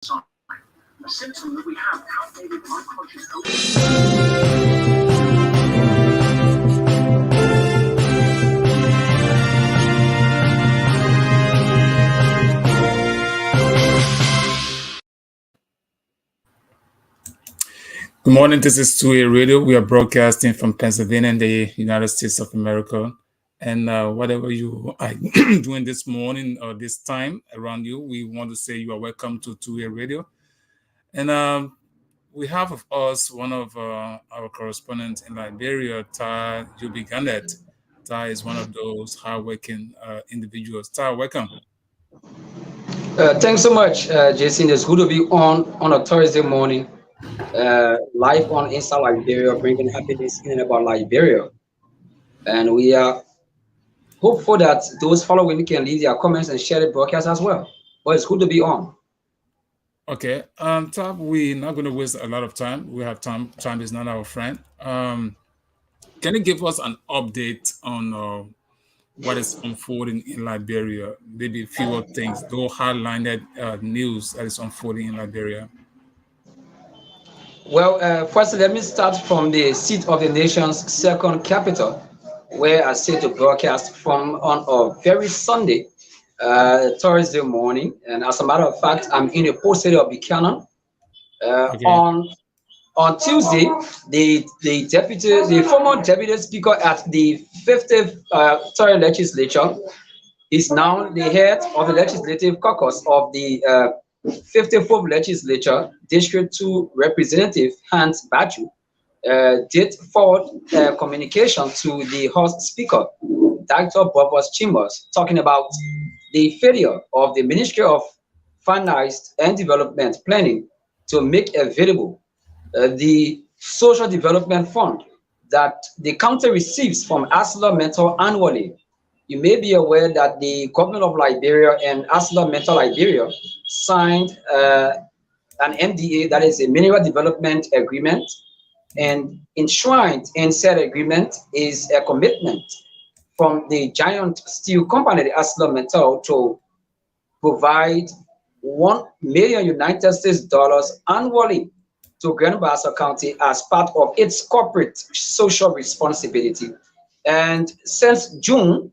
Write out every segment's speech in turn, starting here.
a symptom that we have outdated unconscious. Good morning. This is 2A Radio. We are broadcasting from Pennsylvania in the United States of America. And whatever you are doing this morning or this time around you, we want to say you are welcome to 2A Radio. And we have of us one of our correspondents in Liberia, Tai Yubi. Tai is one of those hardworking individuals. Tai, welcome. Thanks so much, Jason. It's good to be on a Thursday morning, live on Inside Liberia, bringing happiness in and about Liberia. And we are hopeful that those following can leave their comments and share the broadcast as well. But it's good to be on. Okay. Tab, we're not going to waste a lot of time. We have time. Time is not our friend. Can you give us an update on what is unfolding in Liberia? Maybe fewer things, though hardlined news that is unfolding in Liberia. Well, first, let me start from the seat of the nation's second capital, where I set to broadcast from on a very Sunday, Thursday morning. And as a matter of fact, I'm in the post city of Buchanan. Okay. On Tuesday, the former deputy speaker at the 50th third legislature is now the head of the legislative caucus of the 54th legislature, District 2 Representative Hans Baju, did forward communication to the House Speaker, Dr. Bobos Chambers, talking about the failure of the Ministry of Finance and Development Planning to make available the Social Development Fund that the county receives from ArcelorMittal annually. You may be aware that the government of Liberia and ArcelorMittal Liberia signed an MDA, that is a Mineral Development Agreement, and enshrined in said agreement is a commitment from the giant steel company, the ArcelorMittal, to provide $1 million United States annually to Grand Bassa County as part of its corporate social responsibility. And since June,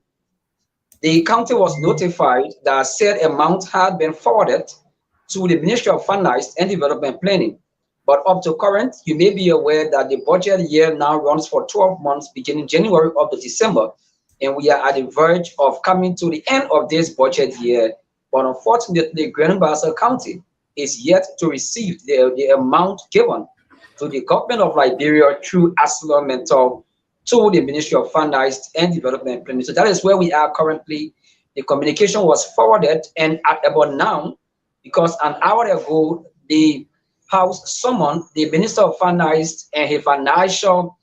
the county was notified that said amount had been forwarded to the Ministry of Finance and Development Planning. But up to current, you may be aware that the budget year now runs for 12 months, beginning January up to December. And we are at the verge of coming to the end of this budget year. But unfortunately, Grand Bassa County is yet to receive the amount given to the government of Liberia through ArcelorMittal to the Ministry of Finance and Development Planning. So that is where we are currently. The communication was forwarded, and at about now, because an hour ago, the House summoned the Minister of Finance and his financial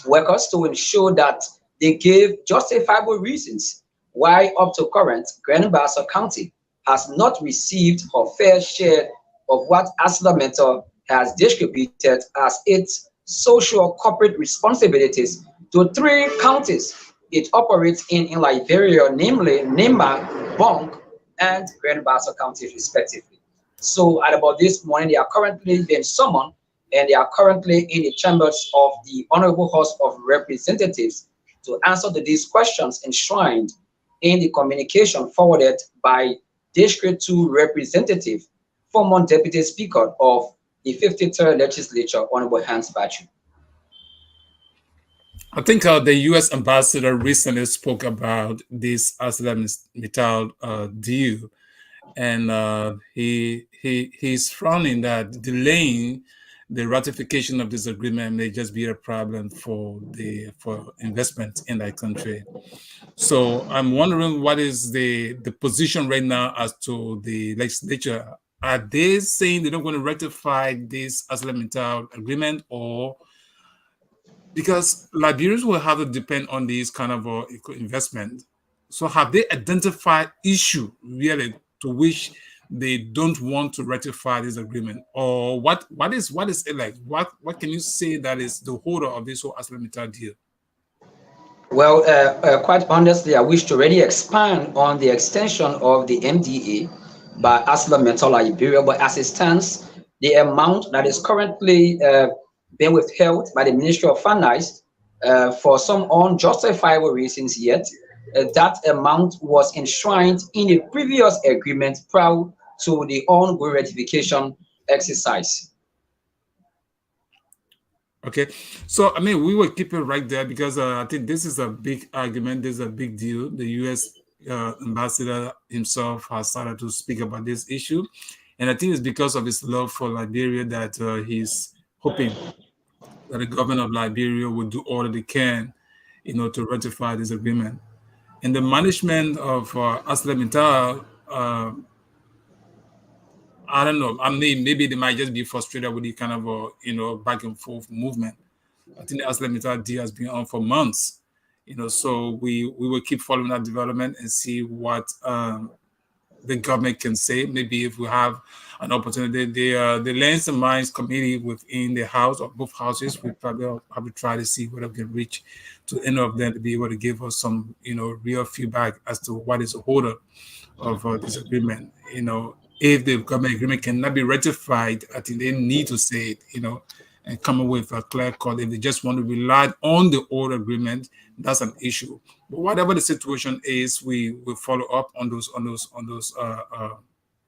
workers to ensure that they gave justifiable reasons why up to current, Grand Bassa County has not received her fair share of what ArcelorMittal has distributed as its social corporate responsibilities to 3 counties it operates in Liberia, namely Nimba, Bong, and Grand Bassa counties respectively. So at about this morning, they are currently being summoned, and they are currently in the chambers of the Honorable House of Representatives to answer to these questions enshrined in the communication forwarded by District 2 Representative, former Deputy Speaker of the 53rd Legislature, Honorable Hans Baju. I think the U.S. ambassador recently spoke about this ArcelorMittal deal, and he's frowning that delaying the ratification of this agreement may just be a problem for investment in that country. So I'm wondering what is the position right now as to the legislature. Are they saying they're not going to ratify this ArcelorMittal agreement, or because Liberians will have to depend on these kind of investment? So have they identified issue really to which they don't want to ratify this agreement, or what is it like? What can you say that is the holder of this whole ArcelorMittal deal? Well, quite honestly, I wish to really expand on the extension of the MDA by ArcelorMittal Liberia, but as it stands, the amount that is currently being withheld by the Ministry of Finance for some unjustifiable reasons yet, that amount was enshrined in a previous agreement prior to the ongoing ratification exercise. Okay, so I mean, we will keep it right there because I think this is a big argument. This is a big deal. The U.S. Ambassador himself has started to speak about this issue, and I think it's because of his love for Liberia that he's hoping that the government of Liberia will do all that they can, to ratify this agreement. And the management of ArcelorMittal, I don't know. I mean, maybe they might just be frustrated with the kind of back and forth movement. I think the ArcelorMittal deal has been on for months, so we will keep following that development and see what the government can say. Maybe if we have an opportunity, the Lands and Mines Committee within the House or both houses, we probably have to try to see whether we can reach to any of them to be able to give us some, real feedback as to what is the holder of this agreement. If the government agreement cannot be ratified, I think they need to say it, and come up with a clear cut. If they just want to rely on the old agreement, that's an issue. But whatever the situation is, we will follow up on those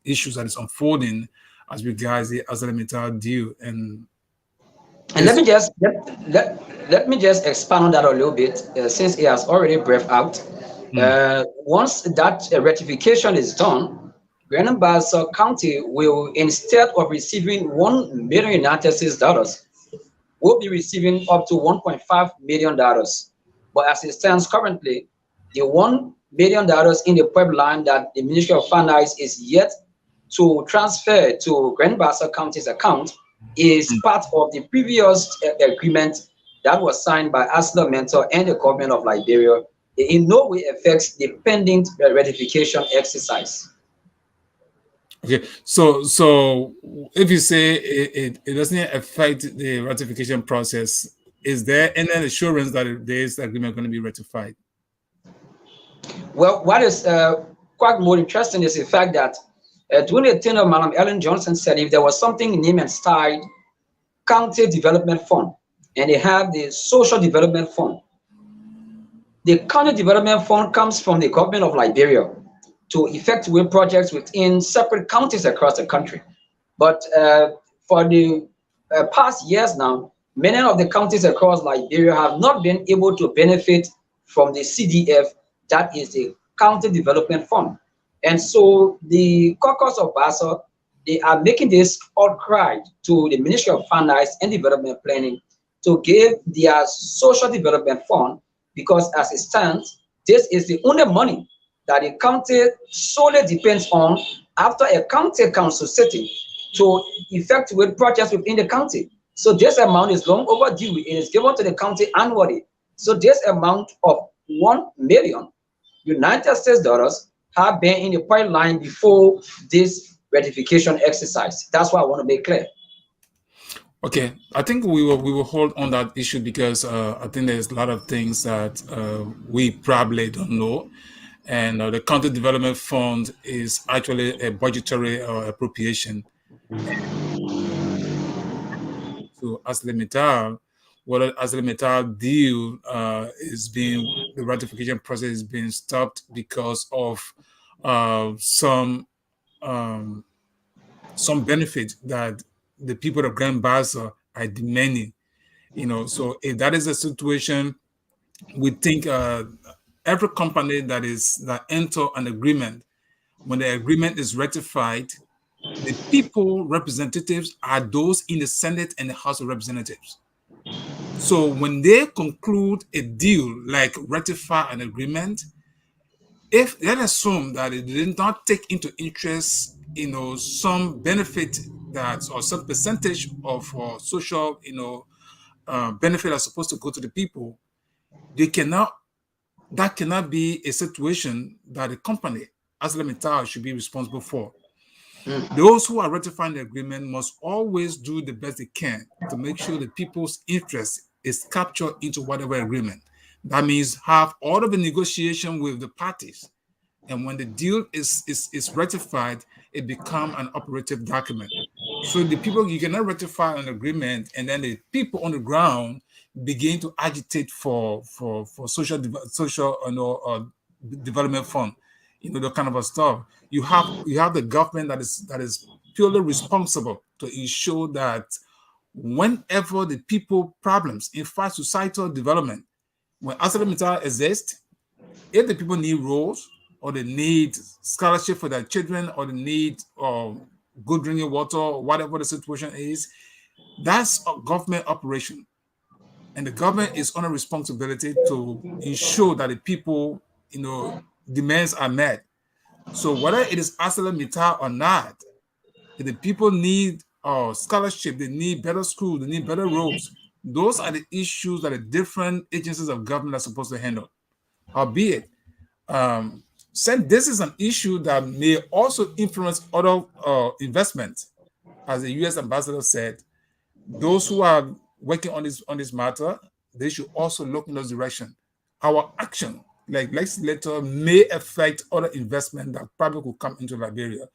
issues that is unfolding as regards the ArcelorMittal deal. And let me just let me just expand on that a little bit, since it has already breathed out. Once that ratification is done, Grenada County will, instead of receiving $1 million United States dollars, will be receiving up to $1.5 million. But as it stands currently, the $1 million in the pipeline that the Ministry of Finance is yet to transfer to Grenada County's account is part of the previous agreement that was signed by ArcelorMittal and the government of Liberia. It in no way affects the pending ratification exercise. Okay, so if you say it doesn't affect the ratification process, is there any assurance that this agreement going to be ratified? Well, what is quite more interesting is the fact that during the tenure of Madam Ellen Johnson said if there was something named and styled County Development Fund, and they have the Social Development Fund. The County Development Fund comes from the government of Liberia to effectuate projects within separate counties across the country. But for the past years now, many of the counties across Liberia have not been able to benefit from the CDF, that is the County Development Fund. And so the caucus of Basel, they are making this outcry to the Ministry of Finance and Development Planning to give their Social Development Fund, because as it stands, this is the only money that the county solely depends on after a county council sitting to effectuate projects within the county. So this amount is long overdue. It is given to the county annually. So this amount of $1 million United States dollars have been in the pipeline before this ratification exercise. That's what I want to make clear. Okay, I think we will hold on that issue because I think there's a lot of things that we probably don't know. And the County Development Fund is actually a budgetary appropriation to ArcelorMittal. What ArcelorMittal deal is being, the ratification process is being stopped because of some benefit that the people of Grand Bassa are demanding. So if that is the situation, we think every company that enter an agreement, when the agreement is ratified, the people representatives are those in the Senate and the House of Representatives. So when they conclude a deal like ratify an agreement, if let's assume that it did not take into interest, some benefit that or some percentage of social, benefit that's supposed to go to the people, that cannot be a situation that a company, ArcelorMittal, should be responsible for. Those who are ratifying the agreement must always do the best they can to make sure the people's interest is captured into whatever agreement. That means have all of the negotiation with the parties And when the deal is ratified, it becomes an operative document. So the people, you cannot ratify an agreement, and then the people on the ground begin to agitate for social development fund, the kind of a stuff. You have the government that is purely responsible to ensure that whenever the people problems, in fact, societal development, when ArcelorMittal exists, if the people need roads, or they need scholarship for their children, or they need good drinking water, or whatever the situation is, that's a government operation. And the government is on a responsibility to ensure that the people, demands are met. So whether it is ArcelorMittal or not, if the people need scholarship, they need better schools, they need better roads, those are the issues that the different agencies of government are supposed to handle. Albeit, since this is an issue that may also influence other investments, as the U.S. ambassador said, those who are working on this matter, they should also look in this direction. Our action, like legislator, may affect other investment that probably could come into Liberia,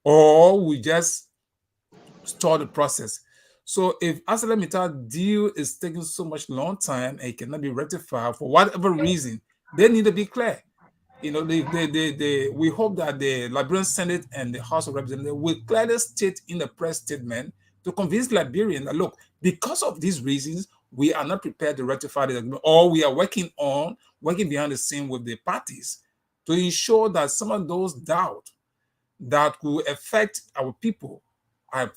or we just start the process. So if ArcelorMittal deal is taking so much long time and it cannot be rectified for whatever reason, they need to be clear. We hope that the Liberian Senate and the House of Representatives will clearly state in the press statement to convince Liberians that, look, because of these reasons, we are not prepared to ratify the agreement, or we are working behind the scene with the parties to ensure that some of those doubts that could affect our people are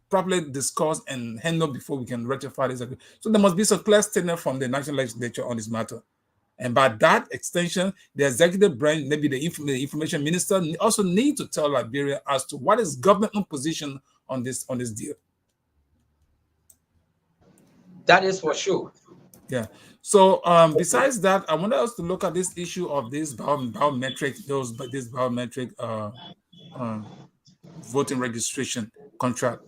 properly discussed and handled before we can ratify this agreement. So there must be some clear statement from the national legislature on this matter. And by that extension, the executive branch, maybe the information minister, also need to tell Liberia as to what is government position on this deal. That is for sure. Yeah. So besides that, I wanted us to look at this issue of this biometric voting registration contract.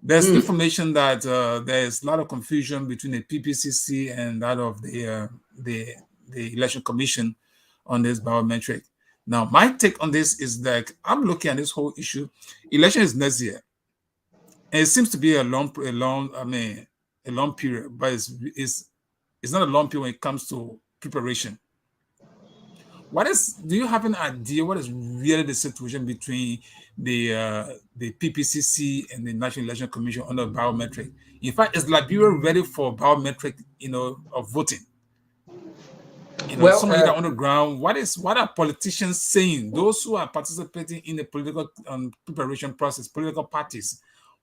There's information that there's a lot of confusion between the PPCC and that of the Election Commission on this biometric. Now, my take on this is that I'm looking at this whole issue. Election is next year, and it seems to be a long period, but it's not a long period when it comes to preparation. Do you have an idea what is really the situation between the PPCC and the National Election Commission on the biometric? In fact, is Liberia ready for biometric, of voting? Some of you that are on the ground, what are politicians saying? Those who are participating in the political preparation process, political parties,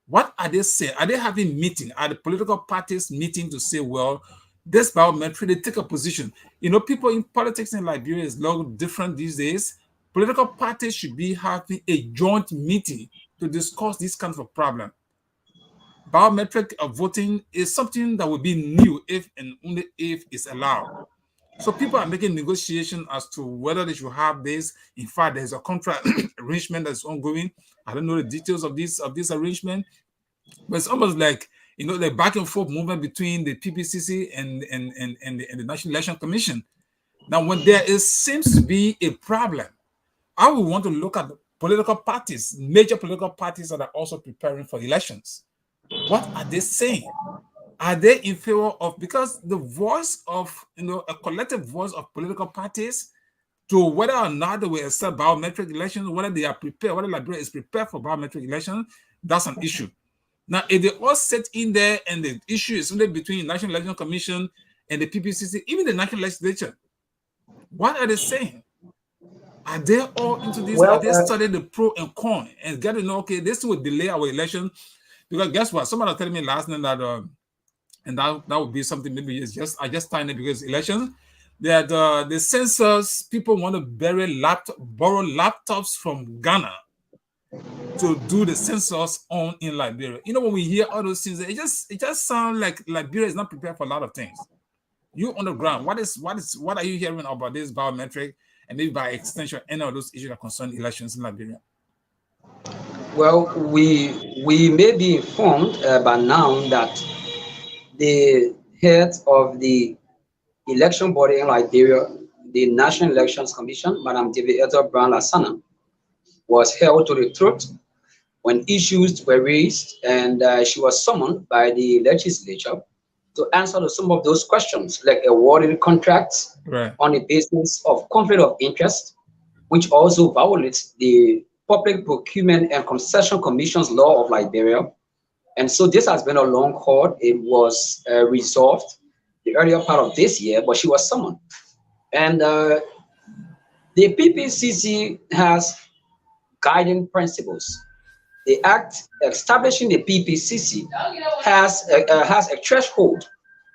what are they saying? Are they having meeting? Are the political parties meeting to say, well, this biometric, they take a position? People in politics in Liberia is a little different these days. Political parties should be having a joint meeting to discuss this kind of a problem. Biometric voting is something that will be new if and only if it's allowed. So people are making negotiations as to whether they should have this. In fact, there's a contract arrangement that's ongoing. I don't know the details of this arrangement, but it's almost like the back and forth movement between the PPCC and the National Election Commission. Now, when seems to be a problem, I would want to look at the political parties, major political parties that are also preparing for elections. What are they saying? Are they in favor of, because the voice of, a collective voice of political parties to whether or not they will accept biometric elections, whether they are prepared, whether Liberia is prepared for biometric elections, that's an issue. Now, if they all sit in there and the issue is only between the National Election Commission and the PPCC, even the National Legislature, what are they saying? Are they all into this? Are they studying the pro and con and get to know, okay, this will delay our election? Because guess what? Somebody was telling me last night that, and that would be something maybe I just find it because elections, that the censors, people want to borrow laptops from Ghana to do the census in Liberia. When we hear all those things, it just sounds like Liberia is not prepared for a lot of things. You on the ground, what are you hearing about this biometric, and maybe by extension any of those issues that concern elections in Liberia? Well, we may be informed by now that the head of the election body in Liberia, the National Elections Commission, Madam Deviator Brown Lasana, was held to the truth when issues were raised, and she was summoned by the legislature to answer to some of those questions, like awarding contracts Right. on the basis of conflict of interest, which also violates the Public Procurement and Concession Commission's law of Liberia. And so this has been a long haul. It was resolved the earlier part of this year, but she was summoned. And the PPCC has guiding principles. The act establishing the PPCC has a threshold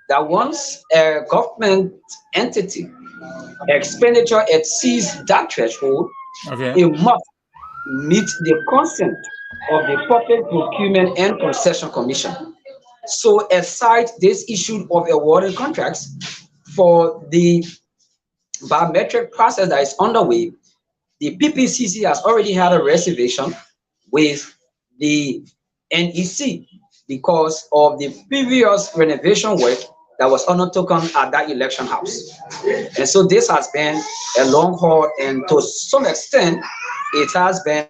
that once a government entity expenditure exceeds that threshold, Okay. it must meet the consent of the Public Procurement and Concession Commission. So aside this issue of awarding contracts for the biometric process that is underway, the PPCC has already had a reservation with the NEC because of the previous renovation work that was undertaken at that election house. And so this has been a long haul, and to some extent, it has been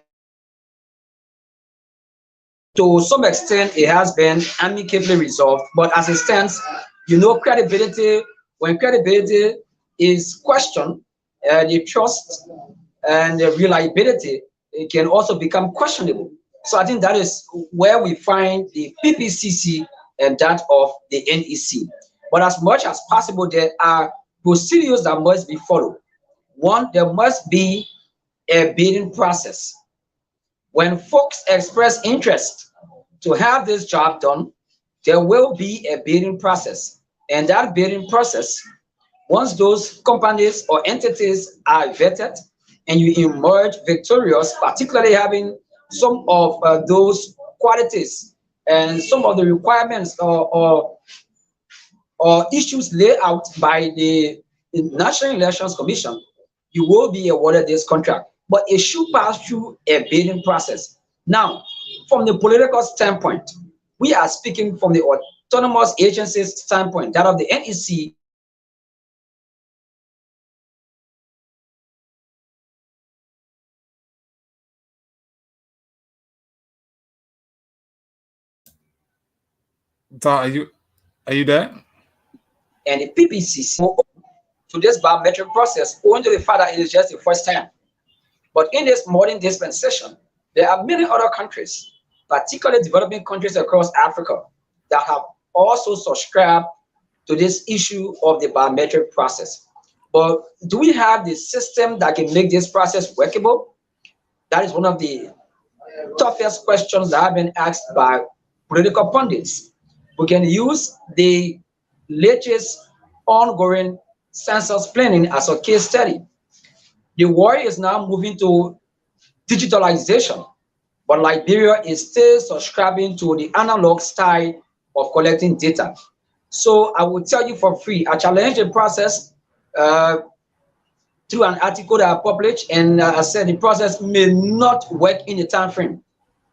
amicably resolved. But as it stands, credibility, when credibility is questioned, the trust and the reliability, it can also become questionable. So I think that is where we find the PPCC and that of the NEC. But as much as possible, there are procedures that must be followed. One, there must be a bidding process. When folks express interest to have this job done, there will be a bidding process. And that bidding process, once those companies or entities are vetted and you emerge victorious, particularly having some of those qualities and some of the requirements or issues laid out by the National Elections Commission, you will be awarded this contract. But it should pass through a bidding process. Now, from the political standpoint, we are speaking from the autonomous agencies standpoint, that of the NEC. Are you there? And the PPCC to this biometric process owing to the fact that it is just the first time. But in this modern dispensation, there are many other countries, particularly developing countries across Africa, that have also subscribed to this issue of the biometric process. But do we have the system that can make this process workable? That is one of the toughest questions that have been asked by political pundits. We can use the latest ongoing census planning as a case study. The world is now moving to digitalization, but Liberia is still subscribing to the analog style of collecting data. So I will tell you for free, I challenged the process through an article that I published, and I said the process may not work in the time frame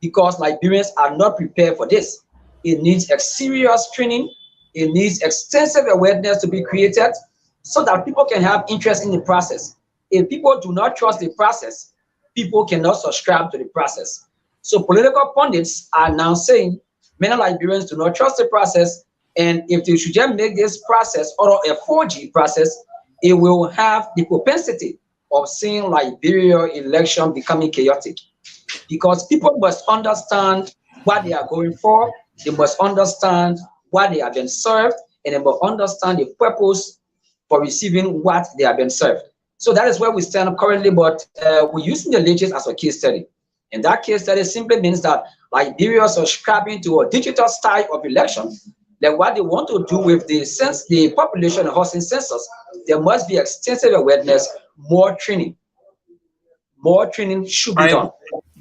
because Liberians are not prepared for this. It needs a serious training. It needs extensive awareness to be created so that people can have interest in the process. If people do not trust the process, people cannot subscribe to the process. So political pundits are now saying many Liberians do not trust the process, and if they should just make this process or a 4G process, it will have the propensity of seeing Liberia election becoming chaotic. Because people must understand what they are going for, they must understand what they have been served, and they must understand the purpose for receiving what they have been served. So that is where we stand currently, but we're using the latest as a case study. And that case study simply means that Liberia is subscribing to a digital style of election. Like what they want to do with the population and housing census, there must be extensive awareness, more training. More training should be done.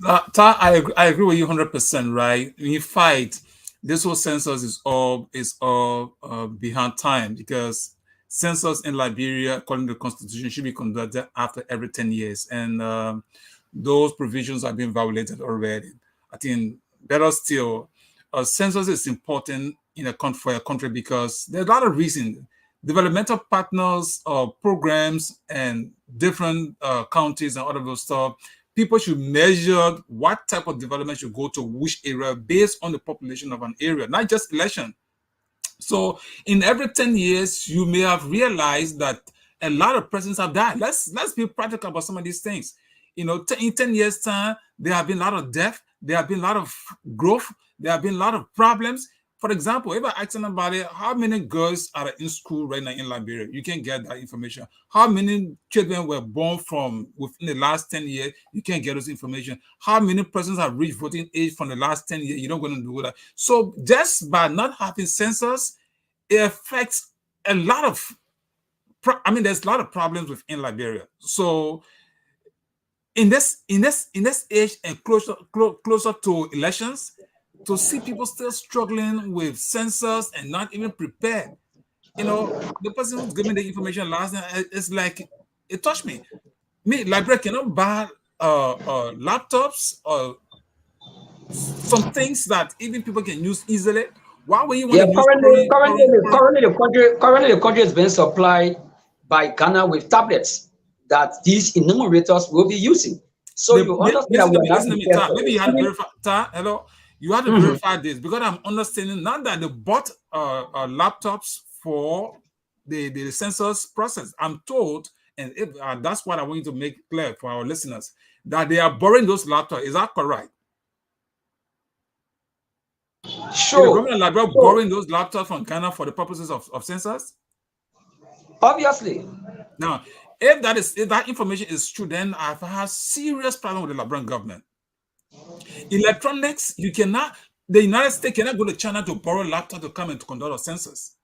I agree with you 100%, right? In fact, this whole census is all behind time because census in Liberia, according to the constitution, should be conducted after every 10 years, and those provisions are being violated already. I think better still, census is important in a country for a country because there are a lot of reasons. developmental partners programs and different counties and all of those stuff, people should measure what type of development should go to which area based on the population of an area, not just election. So in every 10 years, you may have realized that a lot of presidents have died. Let's be practical about some of these things. You know, in 10 years' time, there have been a lot of death, there have been a lot of growth, there have been a lot of problems. For example, if I ask somebody how many girls are in school right now in Liberia, you can get that information. How many children were born from within the last 10 years, you can't get those information. How many persons have reached voting age from the last 10 years, you're not going to do that. So just by not having census, it affects a lot of, there's a lot of problems within Liberia. So in this age and closer to elections, to see people still struggling with census and not even prepared, you know, the person who's giving the information last night, it's like it touched me. Liberia cannot buy laptops or some things that even people can use easily. Why would you want Yeah, to use currently the country is being supplied by Ghana with tablets that these enumerators will be using. So you understand that we are not listen to me, prepared Ta. for Maybe it. you had to verify. Ta, hello. You had to verify this because I'm understanding now that they bought laptops for the census process. I'm told, and if, that's what I want you to make clear for our listeners, that they are borrowing those laptops. Is that correct? Is the Sure. government of Liberia borrowing those laptops from Ghana for the purposes of census? Obviously. Now, if that information is true, then I've had serious problem with the Liberian government. Electronics, you cannot. The United States cannot go to China to borrow laptop to come and to conduct a census.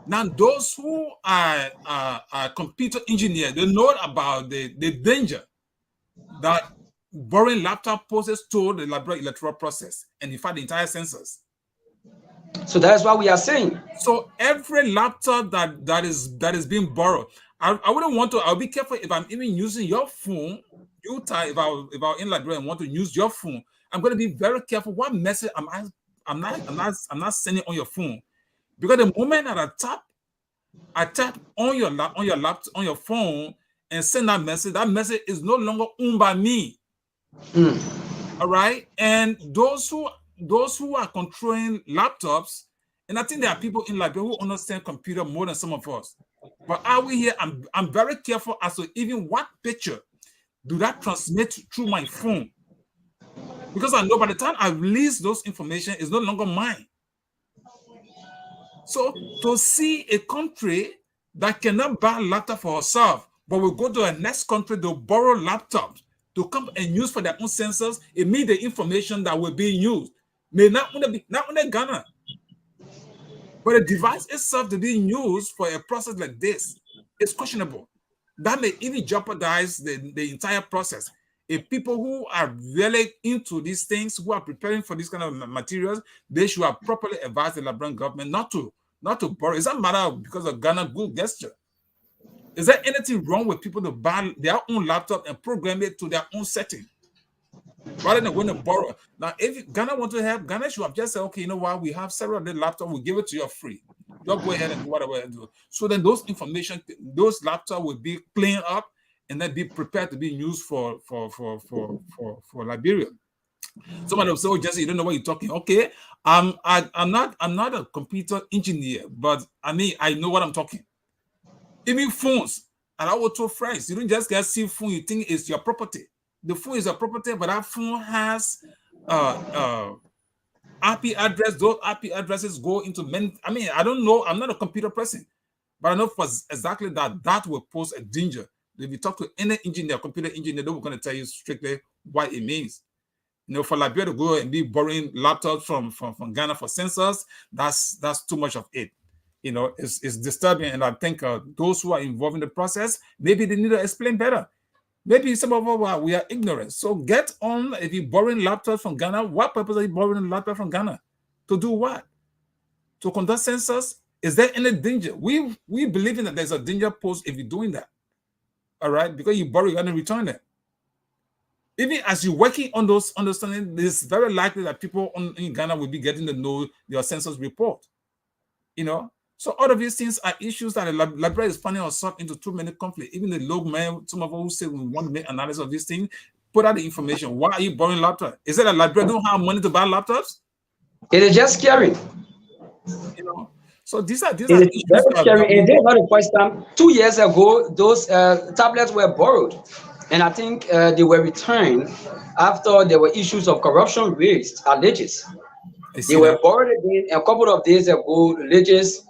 Now, those who are computer engineers, they know about the danger that borrowing laptop poses to the Liberian electoral process and in fact the entire census. So that's what we are saying. So every laptop that is being borrowed, I wouldn't want to. I'll be careful if I'm even using your phone. If I in Liberia and want to use your phone, I'm going to be very careful what message I'm not sending on your phone, because the moment that I tap on your laptop on your phone and send that message is no longer owned by me. All right, and those who are controlling laptops, and I think there are people in Liberia who understand computer more than some of us. But are we here? I'm very careful as to even what picture do that transmit through my phone, because I know by the time I release those information, it's no longer mine. So to see a country that cannot buy a laptop for herself, but will go to a next country to borrow laptops to come and use for their own census, it means the information that will be used may not only Ghana, but the device itself to be used for a process like this is questionable. That may even jeopardize the entire process. If people who are really into these things, who are preparing for these kind of materials, they should have properly advised the Liberian government not to borrow. Is that matter because of Ghana good gesture? Is there anything wrong with people to buy their own laptop and program it to their own setting rather than going to borrow? Now, if Ghana want to help, Ghana should have just said, okay, you know what, we have several of the laptops, we'll give it to you free. Just go ahead and do whatever you do. So then those laptops will be cleaned up and then be prepared to be used for Liberia. Somebody will say, "Oh, Jesse, you don't know what you're talking." Okay, I'm not a computer engineer, but I know what I'm talking. Even phones, and I will tell friends, you don't just get see phone, you think it's your property. The phone is your property, but that phone has IP address. Those IP addresses go into many. I don't know. I'm not a computer person, but I know for exactly that will pose a danger. If you talk to any engineer, computer engineer, they're going to tell you strictly what it means. For Liberia to go and be borrowing laptops from Ghana for census, that's too much of it. It's disturbing, and I think those who are involved in the process, maybe they need to explain better. Maybe some of us we are ignorant. So get on. If you're borrowing laptops from Ghana, what purpose are you borrowing a laptop from Ghana? To do what? To conduct census? Is there any danger? We believe in that there's a danger posed if you're doing that. All right, because you borrow, you're going to return it. Even as you're working on those understanding, it's very likely that people in Ghana will be getting to know your census report. So all of these things are issues that the Liberia is finding herself into too many conflicts. Even the low man, some of us who say we want to make analysis of these things, put out the information. Why are you borrowing laptops? Is it that Liberia don't have money to buy laptops? It is just scary. You know. So these are It is issues very scary. And that this is not the first time. 2 years ago, those tablets were borrowed, and I think they were returned after there were issues of corruption raised, alleged. I They see were that. borrowed again a couple of days ago. Religious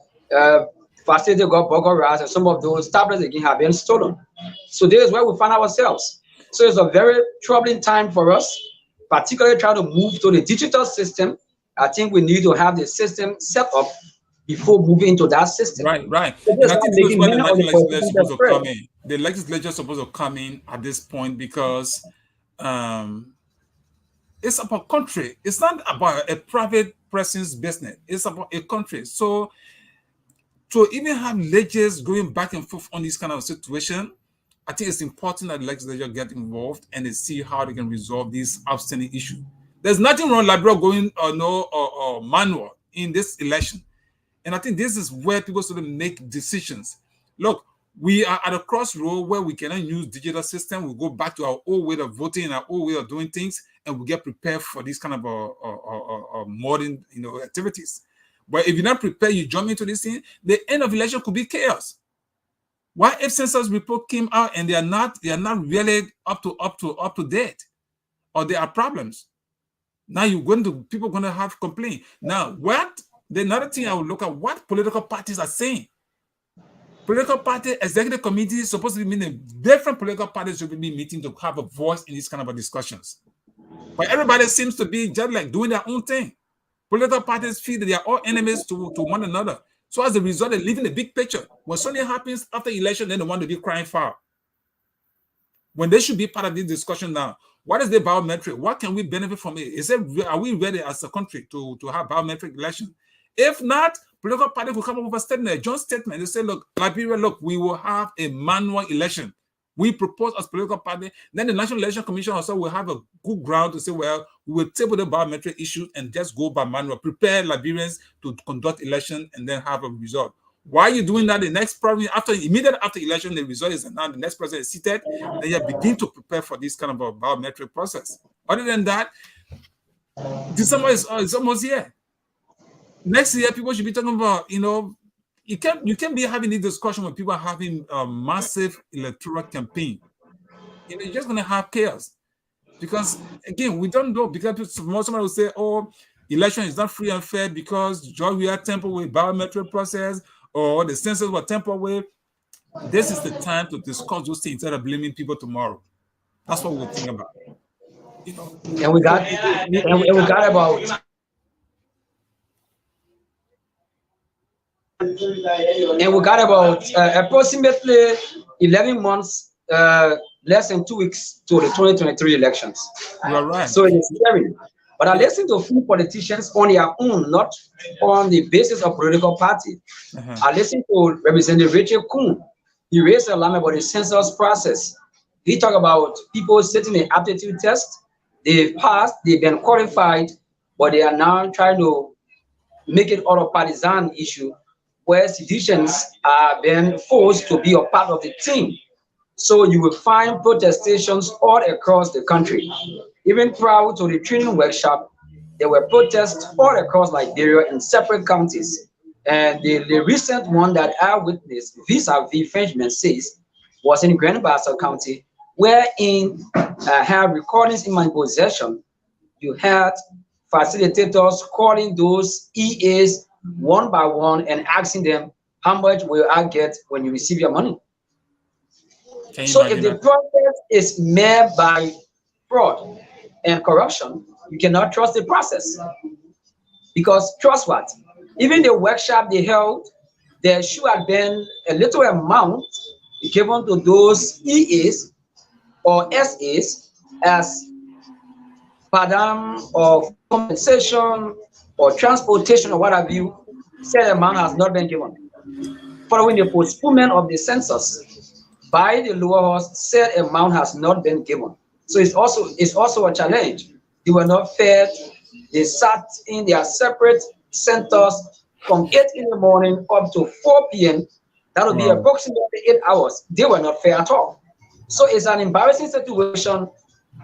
facility got burglarized, and some of those tablets again have been stolen. So this is where we find ourselves. So it's a very troubling time for us, particularly trying to move to the digital system. I think we need to have the system set up before moving into that system. Right, right. So And this I is think this is making where the many of national the legislature is politicians supposed to afraid. come in. The legislature is supposed to come in at this point because um, it's about country. It's not about a private person's business. It's about a country. So to even have ledgers going back and forth on this kind of situation, I think it's important that the legislature get involved and they see how they can resolve these outstanding issues. There's nothing wrong with Liberia going or manual in this election. And I think this is where people sort of make decisions. Look, we are at a crossroad where we cannot use digital system. We go back to our old way of voting and our old way of doing things, and we get prepared for these kind of modern, activities. But if you're not prepared, you jump into this thing. The end of election could be chaos. Why if census report came out and they are not really up to date, or there are problems? Now people are going to have complaint. Now, the another thing I would look at what political parties are saying. Political party executive committee is supposed to be meeting. Different political parties should be meeting to have a voice in these kind of discussions. But everybody seems to be just like doing their own thing. Political parties feel that they are all enemies to one another. So as a result, they're leaving the big picture. When something happens after election, then they want to be crying foul. When they should be part of this discussion now. What is the biometric? What can we benefit from it? Are we ready as a country to have biometric election? If not, political party will come up with a statement, a joint statement. They say, look, Liberia, look, we will have a manual election. We propose as political party. Then the National Election Commission also will have a good ground to say, well, we will table the biometric issue and just go by manual. Prepare Liberians to conduct election and then have a result. Why are you doing that? The next problem, immediately after election, the result is announced, the next president is seated, then you begin to prepare for this kind of a biometric process. Other than that, December is almost here. Next year, people should be talking about, you can't be having this discussion when people are having a massive electoral campaign. You're just going to have chaos. Because, again, we don't know, because somebody will say, oh, election is not free and fair because we are tampered with biometric process, or the census were tampered with. This is the time to discuss those things instead of blaming people tomorrow. That's what we're thinking about. And we got about approximately 11 months, less than 2 weeks to the 2023 elections. You're right. So it is scary. But I listen to a few politicians on their own, not on the basis of political party. I listen to Representative Richard Kuhn. He raised alarm about the census process. He talked about people sitting in aptitude test. They've passed, they've been qualified, but they are now trying to make it all a partisan issue where citizens are being forced to be a part of the team. So you will find protestations all across the country. Even prior to the training workshop, there were protests all across Liberia in separate counties. And the recent one that I witnessed vis-a-vis Frenchman says was in Grand Bassa County, wherein I have recordings in my possession. You had facilitators calling those EAs one by one and asking them, how much will I get when you receive your money? So if the process is made by fraud and corruption, you cannot trust the process. Because trust what? Even the workshop they held, there should have been a little amount given to those EAs or SAs as padam or compensation or transportation or what have you. Said amount has not been given. Following the postponement of the census by the lower house, said amount has not been given. So it's also a challenge. They were not fed. They sat in their separate centers from 8 in the morning up to 4 p.m. That would be Wow. approximately 8 hours. They were not fair at all. So it's an embarrassing situation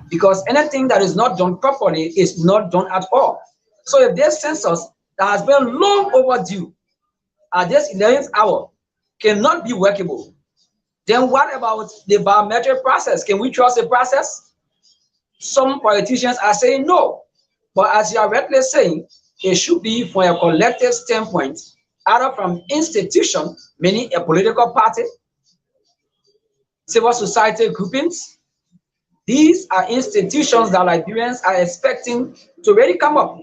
because anything that is not done properly is not done at all. So if this census that has been long overdue at this 11th hour cannot be workable, then what about the biometric process? Can we trust the process? Some politicians are saying no. But as you are rightly saying, it should be from a collective standpoint, either from institution, meaning a political party, civil society groupings. These are institutions that Liberians are expecting to really come up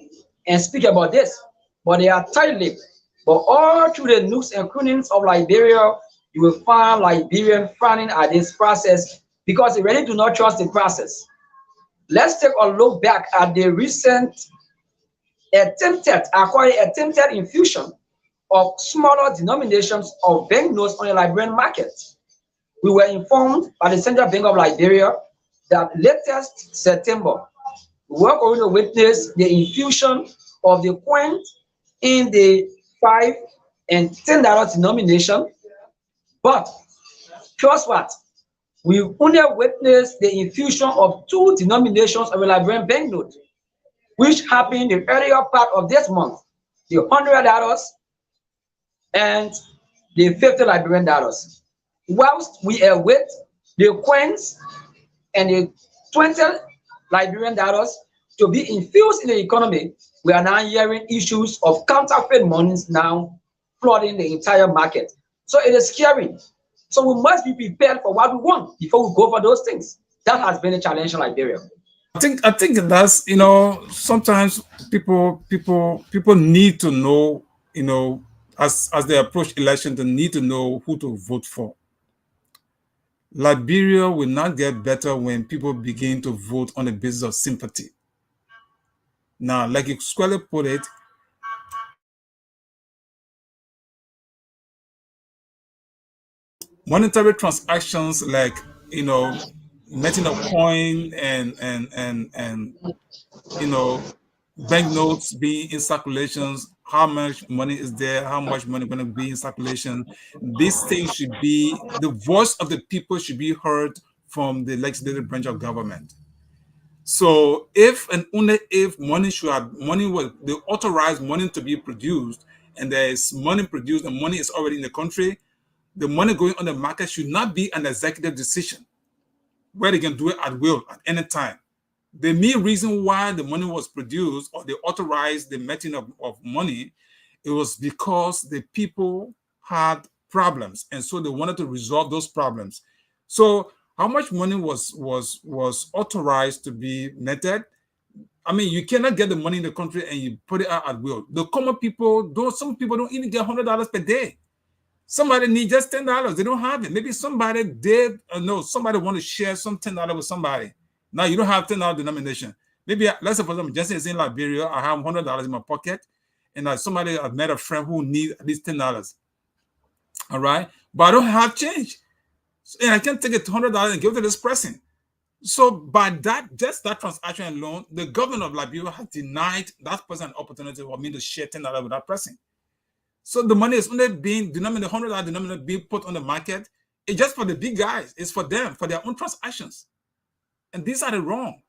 and speak about this, but they are tight-lipped. But all through the nooks and crannies of Liberia, you will find Liberians frowning at this process because they really do not trust the process. Let's take a look back at the recent attempted infusion of smaller denominations of banknotes on the Liberian market. We were informed by the Central Bank of Liberia that latest September, we were going to witness the infusion of the coins in the $5 and $10 denomination. But trust what? We only witnessed the infusion of two denominations of a Liberian banknote, which happened in the earlier part of this month, the $100 and the 50 Liberian dollars. Whilst we await the coins and the 20 Liberian dollars to be infused in the economy, we are now hearing issues of counterfeit monies now flooding the entire market. So it is scary. So we must be prepared for what we want before we go for those things. That has been a challenge in Liberia. I think that's, sometimes people need to know, as they approach election, they need to know who to vote for. Liberia will not get better when people begin to vote on the basis of sympathy. Now, like you squarely put it, monetary transactions like, netting of coin and banknotes being in circulations, how much money is there, how much money going to be in circulation. These things should be, the voice of the people should be heard from the legislative branch of government. So if and only if money was the authorized money to be produced, and there is money produced and money is already in the country, the money going on the market should not be an executive decision where they can do it at will at any time. The main reason why the money was produced or they authorized the making of money, it was because the people had problems, and so they wanted to resolve those problems. So how much money was authorized to be netted? I mean, you cannot get the money in the country and you put it out at will. The common people, some people don't even get $100 per day. Somebody needs just $10. They don't have it. Maybe somebody did, somebody want to share some $10 with somebody. Now you don't have $10 denomination. Maybe, let's say for example, just as in Liberia, I have $100 in my pocket, and somebody, I've met a friend who needs at least $10. All right, but I don't have change, and I can't take it $100 and give it to this person. So by that, just that transaction alone, the government of Liberia has denied that person an opportunity for me to share $10 with that person. So the money is only being denominated, $100 denominated, being put on the market. It's just for the big guys. It's for them, for their own transactions. And these are the wrong.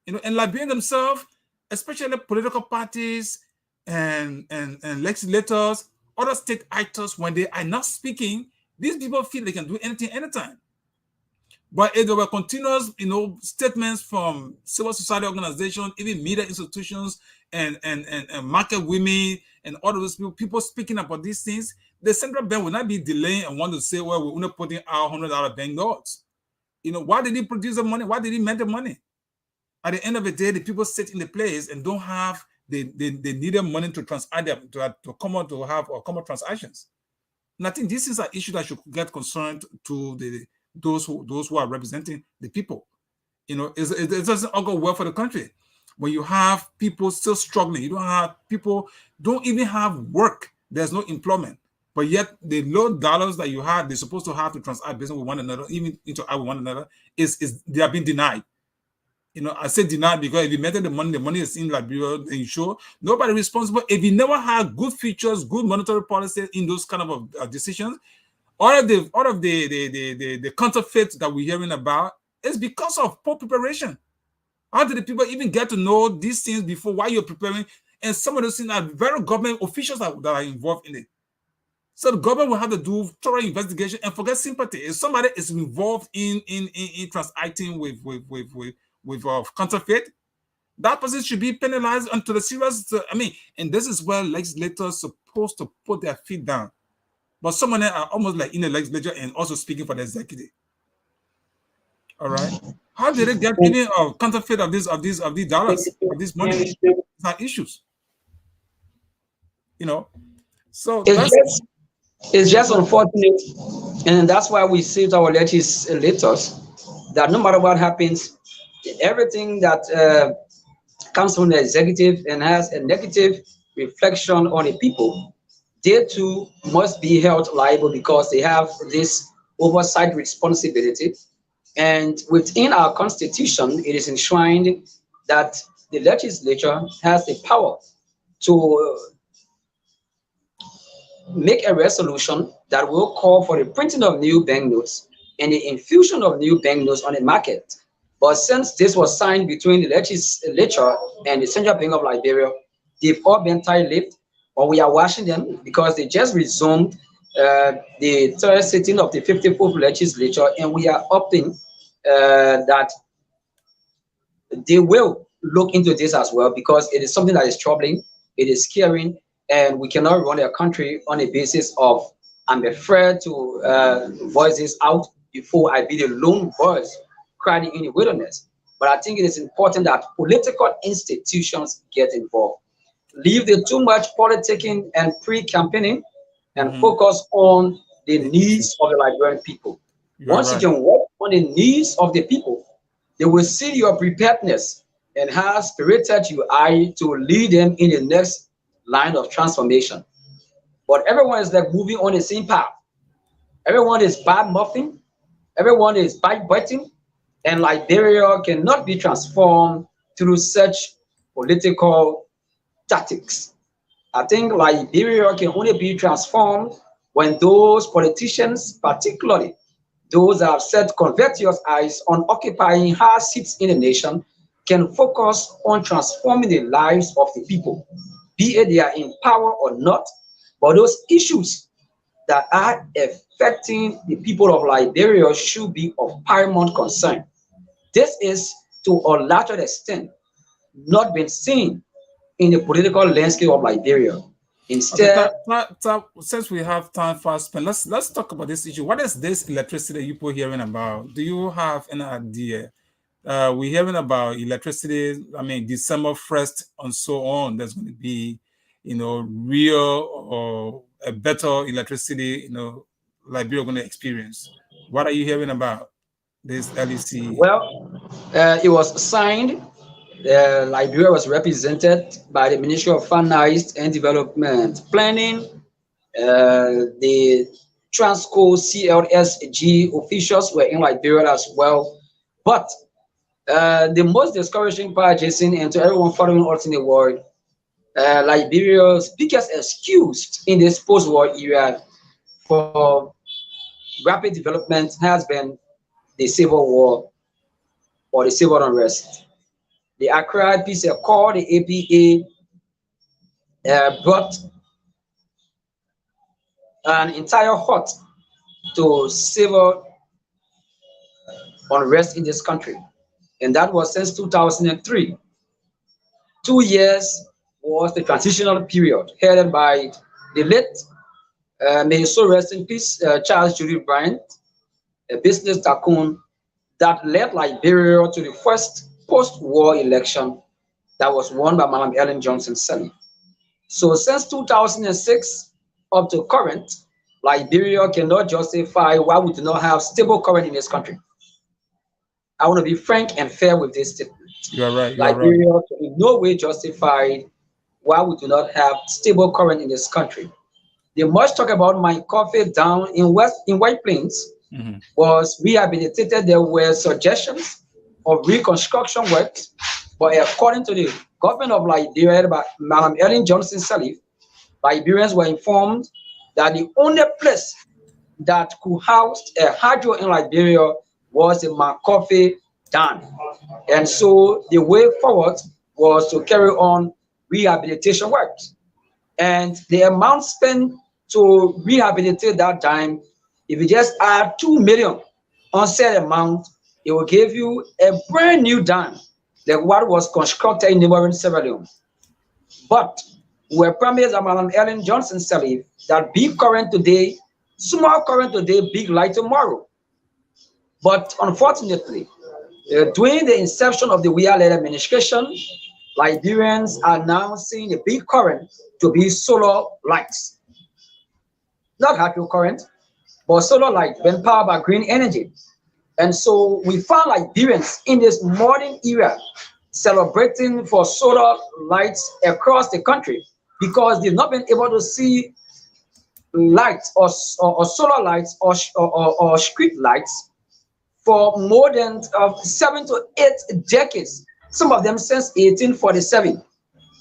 And Liberians themselves, especially political parties and legislators, other state actors, when they are not speaking, these people feel they can do anything anytime. But if there were continuous, statements from civil society organizations, even media institutions, and market women, and all of those people speaking about these things, the central bank will not be delaying and want to say, well, we're only putting out $100 bank notes. Why did he produce the money? Why did he make the money? At the end of the day, the people sit in the place and don't have the needed money to transact them, to come out to have common transactions. And I think this is an issue that should get concerned to those who are representing the people. It doesn't all go well for the country when you have people still struggling. You don't have people don't even have work. There's no employment, but yet the low dollars that you have, they're supposed to have to transact business with one another, even interact with one another, is they are being denied. You know, I say deny because if you made the money is in Liberia, then you show nobody responsible. If you never had good features, good monetary policy in those kind of decisions, all of the counterfeit that we're hearing about is because of poor preparation. How did the people even get to know these things before while you're preparing? And some of those things are very government officials that are involved in it. So the government will have to do thorough investigation and forget sympathy. If somebody is involved in transacting with counterfeit, that person should be penalized unto the serious. I mean, and this is where legislators supposed to put their feet down. But some of them are almost like in the legislature and also speaking for the executive. All right. How did they get any counterfeit of these dollars, of this money? It's not issues. You know. So it's just unfortunate, and that's why we say to our legislators that no matter what happens, everything that comes from the executive and has a negative reflection on the people, they too must be held liable because they have this oversight responsibility. And within our constitution, it is enshrined that the legislature has the power to make a resolution that will call for the printing of new banknotes and the infusion of new banknotes on the market. But since this was signed between the legislature and the Central Bank of Liberia, they've all been tight-lipped, or we are watching them because they just resumed the third sitting of the 54th legislature, and we are opting that they will look into this as well because it is something that is troubling, it is scaring, and we cannot run a country on a basis of I'm afraid to voice this out before I be the lone voice crying in the wilderness. But I think it is important that political institutions get involved. Leave the too much politicking and pre-campaigning and focus on the needs of the Liberian people. Once you can work on the needs of the people, they will see your preparedness and how spirited you are to lead them in the next line of transformation. But everyone is like moving on the same path. Everyone is bad muffing, everyone is backbiting, and Liberia cannot be transformed through such political tactics. I think Liberia can only be transformed when those politicians, particularly those that have set covetous eyes on occupying high seats in the nation, can focus on transforming the lives of the people, be it they are in power or not. But those issues that are affecting the people of Liberia should be of paramount concern. This is, to a larger extent, not been seen in the political landscape of Liberia. Instead, since we have time for spend, let's talk about this issue. What is this electricity you people hearing about? Do you have any idea? We're hearing about electricity. I mean, December 1st and so on. There's going to be, real or a better electricity. Liberia going to experience. What are you hearing about this LEC? Well, it was signed. Liberia was represented by the Ministry of Finance and Development Planning, the Transco CLSG officials were in Liberia as well. But the most discouraging part, Jason, and to everyone following us in the world, Liberia's biggest excuse in this post-war era for rapid development has been the civil war or the civil unrest. The Accra Peace Accord, the APA, brought an entire halt to civil unrest in this country, and that was since 2003. 2 years was the transitional period headed by the late, may he so rest in peace, Charles Judy Bryant, a business tycoon that led Liberia to the first post-war election that was won by Madam Ellen Johnson Sirleaf. So since 2006 up to current, Liberia cannot justify why we do not have stable current in this country. I want to be frank and fair with this statement. You're right. Liberia can in no way justify why we do not have stable current in this country. The much talk about my coffee down in White Plains was rehabilitated. There were suggestions of reconstruction works. But according to the government of Liberia by Madam Ellen Johnson Sirleaf, Liberians were informed that the only place that could house a hydro in Liberia was the McCoffey Dam. And so the way forward was to carry on rehabilitation works. And the amount spent to rehabilitate that dam, if you just add 2 million on said amount, it will give you a brand new dam, like what was constructed in neighboring Sierra Leone. But we were promised by Madam Ellen Johnson Sirleaf that big current today, small current today, big light tomorrow. But unfortunately, during the inception of the Weah-led administration, Liberians are now seeing the big current to be solar lights. Not hydro current, but solar light when powered by green energy. And so we found Liberians in this modern era celebrating for solar lights across the country because they've not been able to see lights or solar lights or street lights for more than 7 to 8 decades. Some of them since 1847.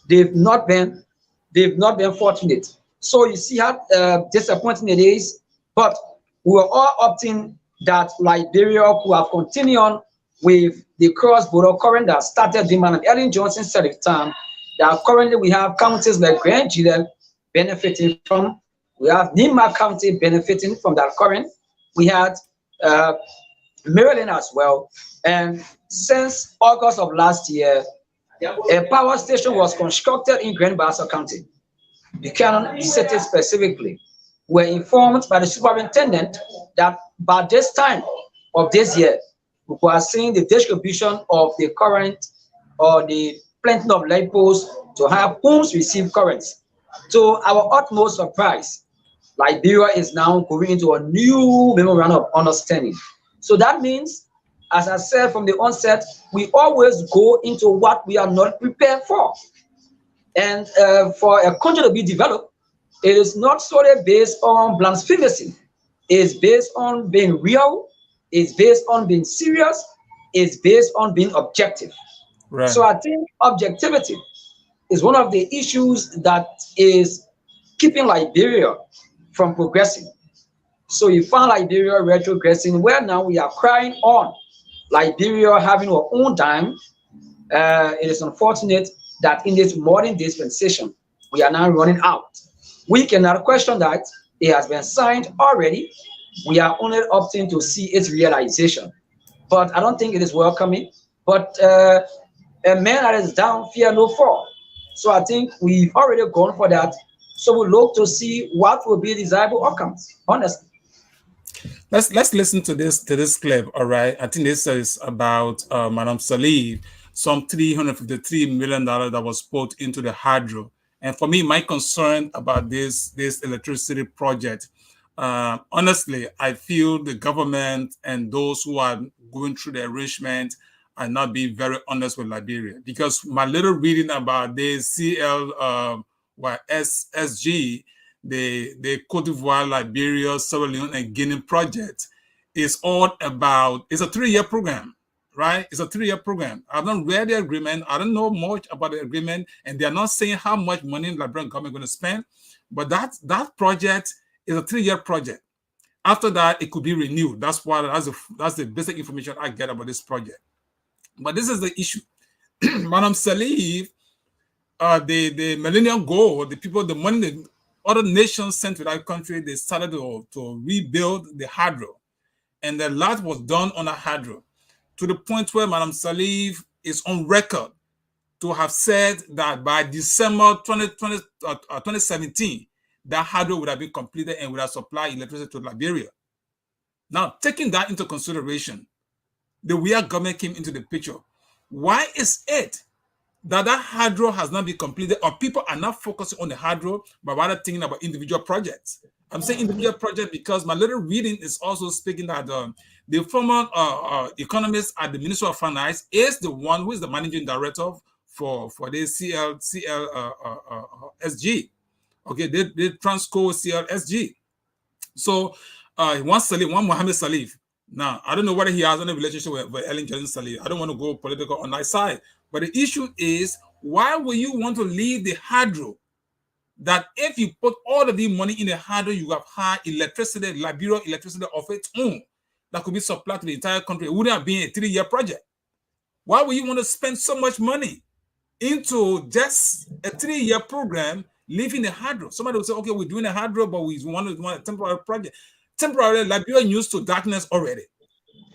They've not been fortunate. So you see how disappointing it is. But we were all opting that Liberia could have continued on with the cross-border current that started the Madam Ellen Johnson Sirleaf time. That currently we have counties like Grand Julian benefiting from. We have Nima County benefiting from that current. We had Maryland as well. And since August of last year, a power station was constructed in Grand Bassa County, Buchanan City specifically. Were informed by the superintendent that by this time of this year, we were seeing the distribution of the current or the planting of light posts to have homes receive currents. To our utmost surprise, Liberia is now going into a new memorandum of understanding. So that means, as I said from the onset, we always go into what we are not prepared for. And for a country to be developed, it is not solely based on blasphemism. It's based on being real. It's based on being serious. It's based on being objective. Right. So I think objectivity is one of the issues that is keeping Liberia from progressing. So you find Liberia retrogressing, where now we are crying on Liberia having our own dime. It is unfortunate that in this modern dispensation, we are now running out. We cannot question that. It has been signed already. We are only opting to see its realization. But I don't think it is welcoming. But a man that is down, fear no fall. So I think we've already gone for that. So we look to see what will be desirable outcomes, honestly. Let's listen to this clip, all right? I think this is about Madam Sirleaf, some $353 million that was put into the hydro. And for me, my concern about this electricity project, honestly, I feel the government and those who are going through the arrangement are not being very honest with Liberia. Because my little reading about the SG, the Cote d'Ivoire, Liberia, Sierra Leone, and Guinea project is all about, it's a 3-year program, right? It's a 3-year program. I haven't read the agreement. I don't know much about the agreement, and they're not saying how much money the Liberian government is going to spend, but that project is a 3-year project. After that, it could be renewed. That's the basic information I get about this project. But this is the issue. Madam Sirleaf, the Millennium Goal, the money the other nations sent to that country, they started to rebuild the hydro. And a lot was done on the hydro, to the point where Madam Sirleaf is on record to have said that by December 2017, that hydro would have been completed and would have supplied electricity to Liberia. Now, taking that into consideration, the Weah government came into the picture. Why is it that hydro has not been completed, or people are not focusing on the hydro, but rather thinking about individual projects? I'm saying individual project because my little reading is also speaking that the former economist at the Ministry of Finance is the one who is the managing director for the CLSG. Okay, the Transco CLSG. So one Mohammed Sirleaf Now, I don't know whether he has any relationship with Ellen Johnson Sirleaf. I don't want to go political on that side. But the issue is, why will you want to leave the hydro? That if you put all of the money in the hydro, you have high electricity, Liberia electricity of its own that could be supplied to the entire country. It wouldn't have been a 3-year project. Why would you want to spend so much money into just a 3-year program, leaving the hydro? Somebody will say, okay, we're doing a hydro, but we want a temporary project. Temporarily, Liberia used to darkness already.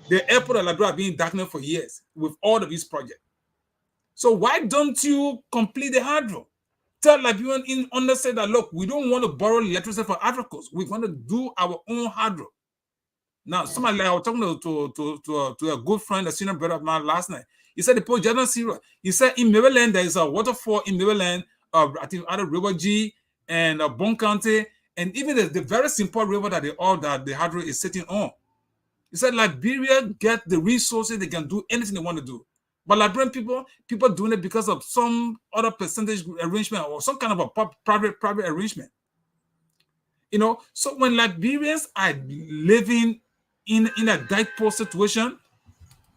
The airport of Liberia have been in darkness for years with all of these projects. So why don't you complete the hydro? Tell Liberian in understand that, look, we don't want to borrow electricity for Africans. We want to do our own hydro. Now, somebody, like I was talking to a good friend, a senior brother of mine last night. He said the poor general serious. He said in Maryland there is a waterfall in Maryland, I think out of River G and Bon County, and even the very simple river that the hydro is sitting on. He said Liberia get the resources, they can do anything they want to do. But Liberian people doing it because of some other percentage arrangement or some kind of a private arrangement. You know, so when Liberians are living in a dyke poor situation,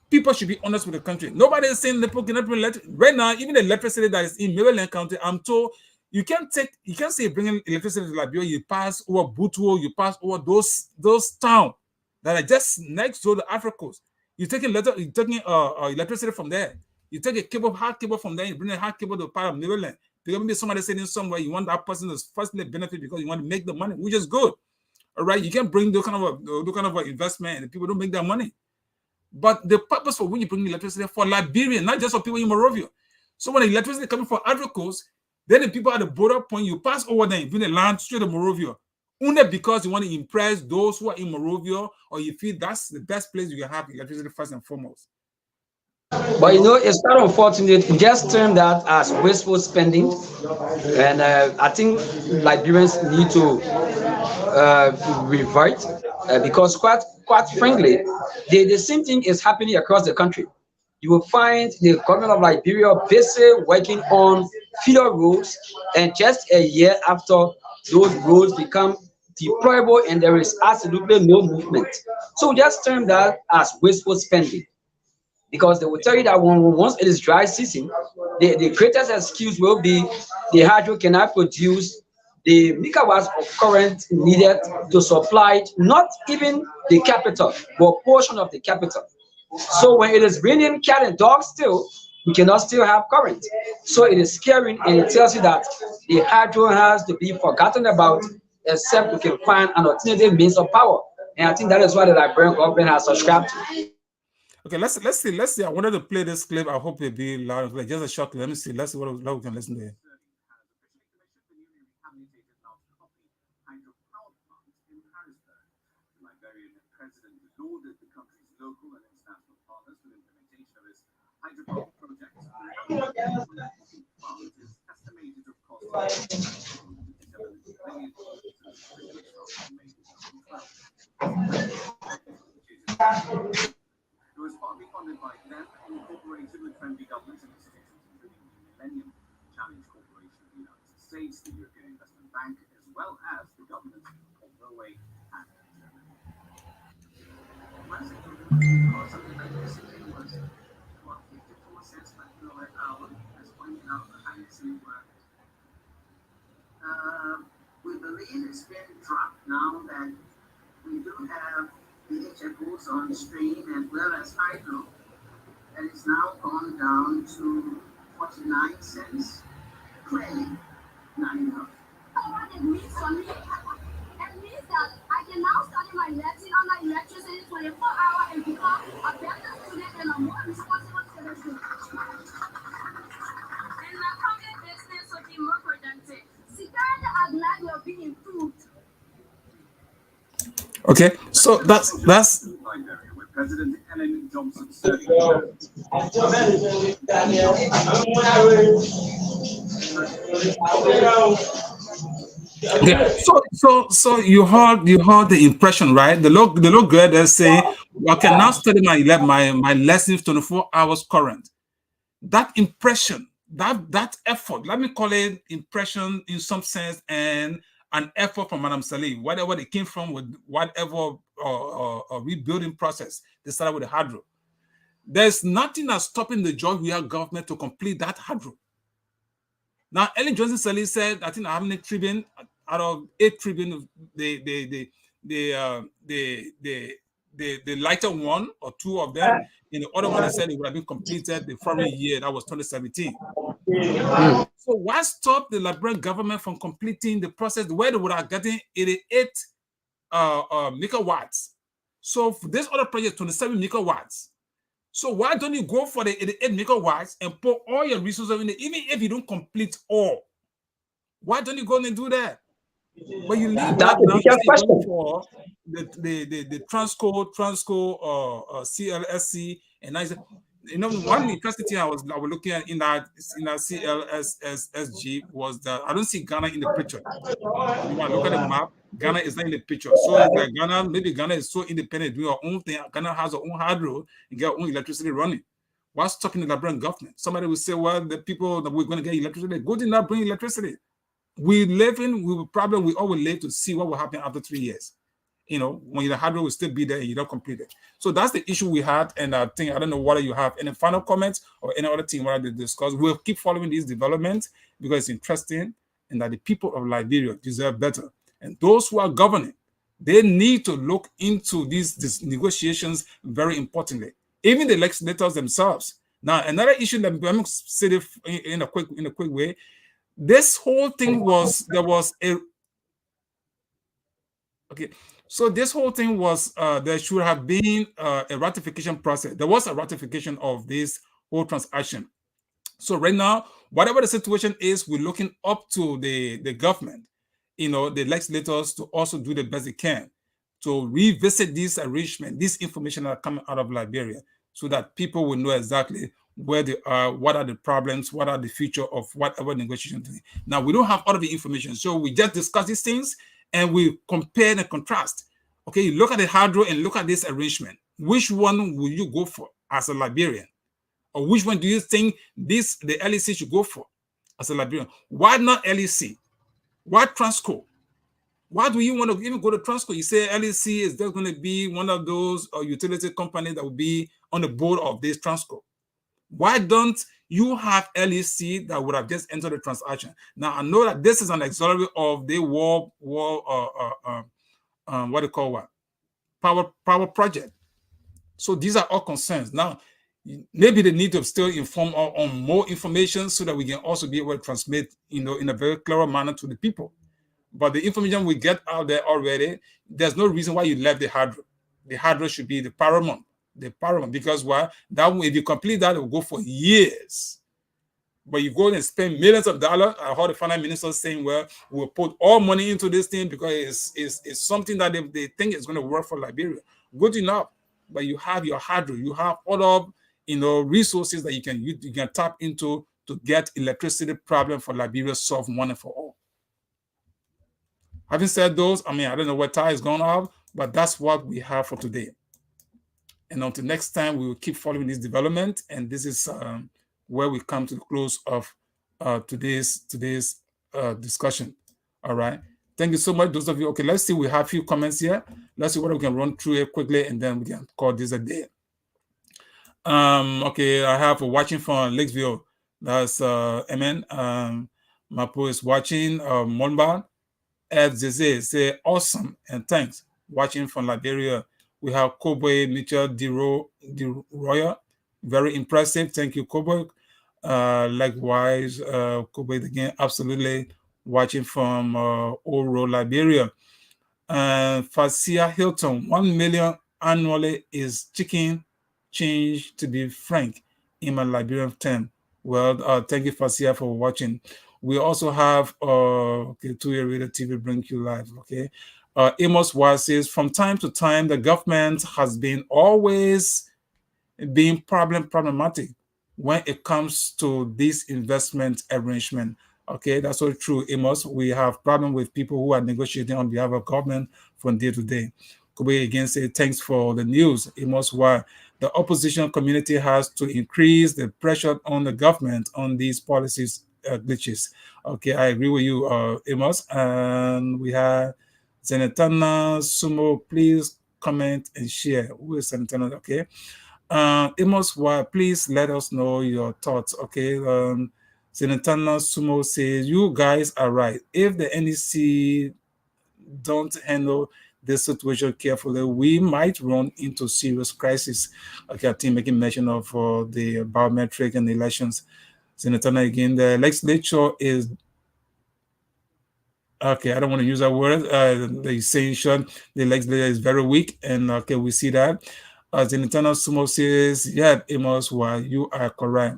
people should be honest with the country. Nobody is saying right now, even the electricity that is in Maryland County, I'm told you can't say bringing electricity to Liberia, you pass over Butuo, you pass over those towns that are just next to the Africans. You're taking electricity from there. You take a hard cable from there, you bring a hard cable to part of Maryland. There may be somebody sitting somewhere, you want that person to firstly benefit because you want to make the money, which is good. All right, you can bring those kind of investment and people don't make that money. But the purpose for when you bring electricity for Liberia, not just for people in Morovia. So when the electricity coming from Ivory Coast, then the people at the border point, you pass over them, bring the land straight to Morovia. Only because you want to impress those who are in Morovia, or you feel that's the best place you can have electricity first and foremost. But you know, it's quite unfortunate. We just term that as wasteful spending, and I think Liberians need to revert because quite frankly, the same thing is happening across the country. You will find the government of Liberia busy working on feeder roads, and just a year after those roads become deployable and there is absolutely no movement. So just term that as wasteful spending. Because they will tell you that once it is dry season, the greatest excuse will be the hydro cannot produce the megawatts of current needed to supply it, not even the capital, but portion of the capital. So when it is raining cat and dog still, we cannot still have current. So it is scaring, and it tells you that the hydro has to be forgotten about, except we can find an alternative means of power. And I think that is what the Liberian government has subscribed to. Okay, let's see. I wanted to play this clip. I hope it'll be loud. Like just a short clip. Let me see. Let's see what we can listen to it. Liberian president lauded the country's local and international partners for the implementation of its hydropower projects. It is estimated to cost $57 billion. It was partly funded by them and incorporated with friendly governments and institutions, including the Millennium Challenge Corporation of the United States, the European Investment Bank, as well as the government of Norway and Germany. Something like this was about 54 cents per kilowatt hour, as pointed out behind the scene work. We believe it's been dropped now that we do have the HFOs on stream as well as hydro, and it's now gone down to 49 cents. Clearly, not enough. What it means for me, it means that I can now study my lesson under electricity 24 hours and become a better student and a more responsible citizen. And my public business will be more productive. Security at night will be improved. Okay, so that's Liberia, with President Ellen Johnson serving. okay. So you heard the impression, right? The look good. They say I can now study my lessons 24 hours current. That impression, that effort, let me call it impression in some sense, and an effort from Madame Sirleaf, whatever they came from, with whatever rebuilding process. They started with the hydro. There's nothing that's stopping the Georgia government to complete that hydro. Now, Ellen Johnson Sirleaf said, I think how many trillion out of 8 trillion of the lighter one or two of them. In the other one, they said it would have been completed the following year. That was 2017. So why stop the Liberian government from completing the process where they would have gotten 88 megawatts? So for this other project, 27 megawatts. So why don't you go for the 88 megawatts and put all your resources in it, even if you don't complete all? Why don't you go and do that? But you leave that now, you say going for the Transco, CLSC, and I said, you know, one interesting thing I was looking at in that CLSSG was that I don't see Ghana in the picture. You want to look at the map, Ghana is not in the picture. So it's like maybe Ghana is so independent, doing our own thing. Ghana has our own hydro and get our own electricity running. What's stopping the Liberian government? Somebody will say, well, the people that we're going to get electricity, go to not bring electricity. We will always live to see what will happen after 3 years. You know, when the hardware will still be there and you don't complete it. So that's the issue we had. And I don't know whether you have any final comments or any other thing whether to discuss. We'll keep following these developments because it's interesting and that the people of Liberia deserve better. And those who are governing, they need to look into these negotiations very importantly. Even the legislators themselves. Now, another issue that I'm going to say it in a quick way. This whole thing was So this whole thing was there should have been a ratification process. There was a ratification of this whole transaction. So right now, whatever the situation is, we're looking up to the government, you know, the legislators to also do the best they can to revisit this arrangement, this information that are coming out of Liberia, so that people will know exactly where they are, what are the problems, what are the future of whatever negotiation. Now, we don't have all of the information, so we just discuss these things and we compare and contrast. Okay, you look at the hydro and look at this arrangement. Which one will you go for as a Liberian? Or which one do you think the LEC should go for as a Liberian? Why not LEC? Why Transco? Why do you want to even go to Transco? You say LEC is just going to be one of those utility companies that will be on the board of this Transco. Why don't you have LEC that would have just entered the transaction? Now, I know that this is an auxiliary of the power project. So these are all concerns. Now, maybe they need to still inform on more information so that we can also be able to transmit, you know, in a very clear manner to the people. But the information we get out there already, there's no reason why you left the hydro. The hydro should be the paramount. Because why? That if you complete that, it will go for years. But you go and spend millions of dollars. I heard the finance minister saying, well, we'll put all money into this thing because it's something that they think is going to work for Liberia. Good enough. But you have your hydro, you have other, you know, resources that you can tap into to get electricity problem for Liberia solved one and for all. Having said those, I mean, I don't know what time is going off, but that's what we have for today. And until next time, we will keep following this development. And this is where we come to the close of today's discussion. All right. Thank you so much, those of you. Okay, let's see. We have a few comments here. Let's see what we can run through it quickly, and then we can call this a day. Okay, I have watching from Lakeville. That's Amen. Mapo is watching. Monba, FZZ say awesome and thanks. Watching from Liberia. We have Kobe Mitchell DeRoya. Very impressive. Thank you, Kobe. Likewise, Kobe again, absolutely watching from Oro, Liberia. Facia Hilton, 1 million annually is chicken change, to be frank, in my Liberian term. Well, thank you, Facia, for watching. We also have okay, 2-year radio TV bring you live. Okay. Amos Wise says, from time to time, the government has been always being problematic when it comes to this investment arrangement. Okay, that's so true, Amos. We have problem with people who are negotiating on behalf of government from day to day. Kobe again say, thanks for the news, Amos. Why the opposition community has to increase the pressure on the government on these policies glitches. Okay, I agree with you, Amos. And we have Zenetana Sumo, please comment, and share. We'll send it another, okay? Amos, please let us know your thoughts, okay? Senatana Sumo says, you guys are right. If the NEC don't handle this situation carefully, we might run into serious crisis. Okay, I think making mention of the biometric and elections. Senator again, the legislature is okay. I don't want to use that word. The saying the legislature is very weak, and okay, we see that. Senator Sumo says, yeah, Amos, you are correct.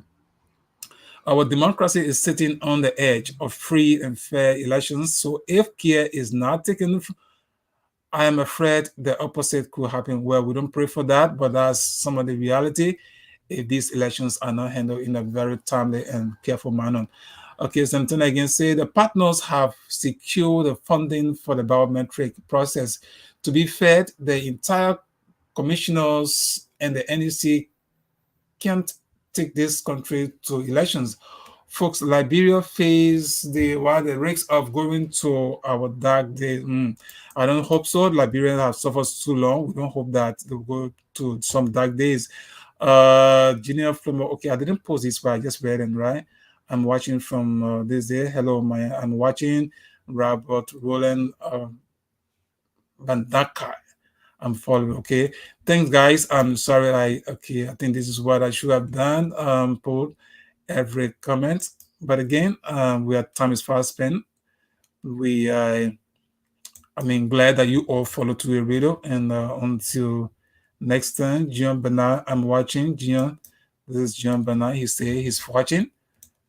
Our democracy is sitting on the edge of free and fair elections. So if care is not taken, I am afraid the opposite could happen. Well, we don't pray for that, but that's some of the reality if these elections are not handled in a very timely and careful manner. Okay, something again say the partners have secured the funding for the biometric process. To be fair, the entire commissioners and the NEC can't take this country to elections. Folks, Liberia face the risks of going to our dark days. I don't hope so. Liberia have suffered too long. We don't hope that they'll go to some dark days. Junior Flomo, okay, I didn't post this, but I just read it, right? I'm watching from this day. Hello, I'm watching Robert Roland Bandaka. I'm following. Okay, thanks, guys. I'm sorry. I think this is what I should have done. Put every comment, but again, we are time is fast spent. We glad that you all follow to the radio, and until next time, Gian Bernard, I'm watching. Gian, this is Gian Bernard. He say he's watching,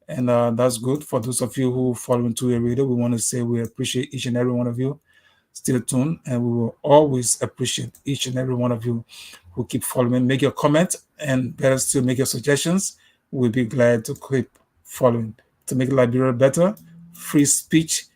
and that's good for those of you who follow to the radio. We want to say we appreciate each and every one of you. Still tuned, and we will always appreciate each and every one of you who keep following. Make your comment, and better still, make your suggestions. We'll be glad to keep following. To make Liberia better, free speech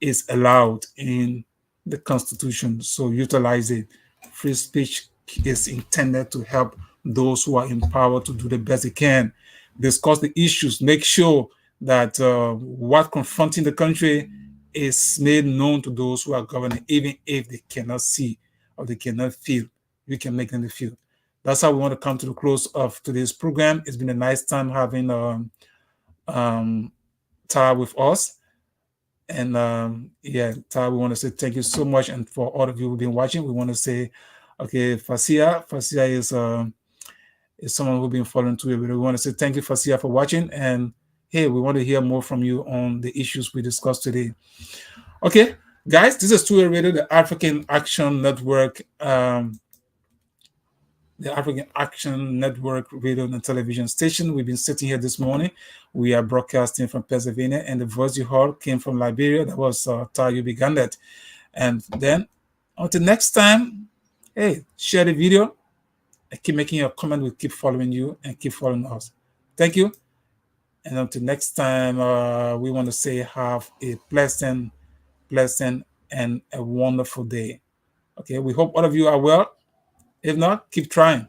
is allowed in the Constitution, so utilize it. Free speech is intended to help those who are in power to do the best they can, discuss the issues, make sure that what confronting the country is made known to those who are governing, even if they cannot see or they cannot feel. You can make them feel. That's how we want to come to the close of today's program. It's been a nice time having Tara with us. And Tara, we want to say thank you so much. And for all of you who've been watching, we want to say, okay, Fasia is someone who's been following too. We want to say thank you, Fasia, for watching. And hey, we want to hear more from you on the issues we discussed today. Okay, guys, this is Two Radio, the African Action Network, radio and television station. We've been sitting here this morning. We are broadcasting from Pennsylvania, and the voice you heard came from Liberia. That was Tayu Bigandet. And then, until next time, hey, share the video and keep making your comment. We'll keep following you and keep following us. Thank you. And until next time, we want to say have a pleasant, and a wonderful day. Okay, we hope all of you are well. If not, keep trying.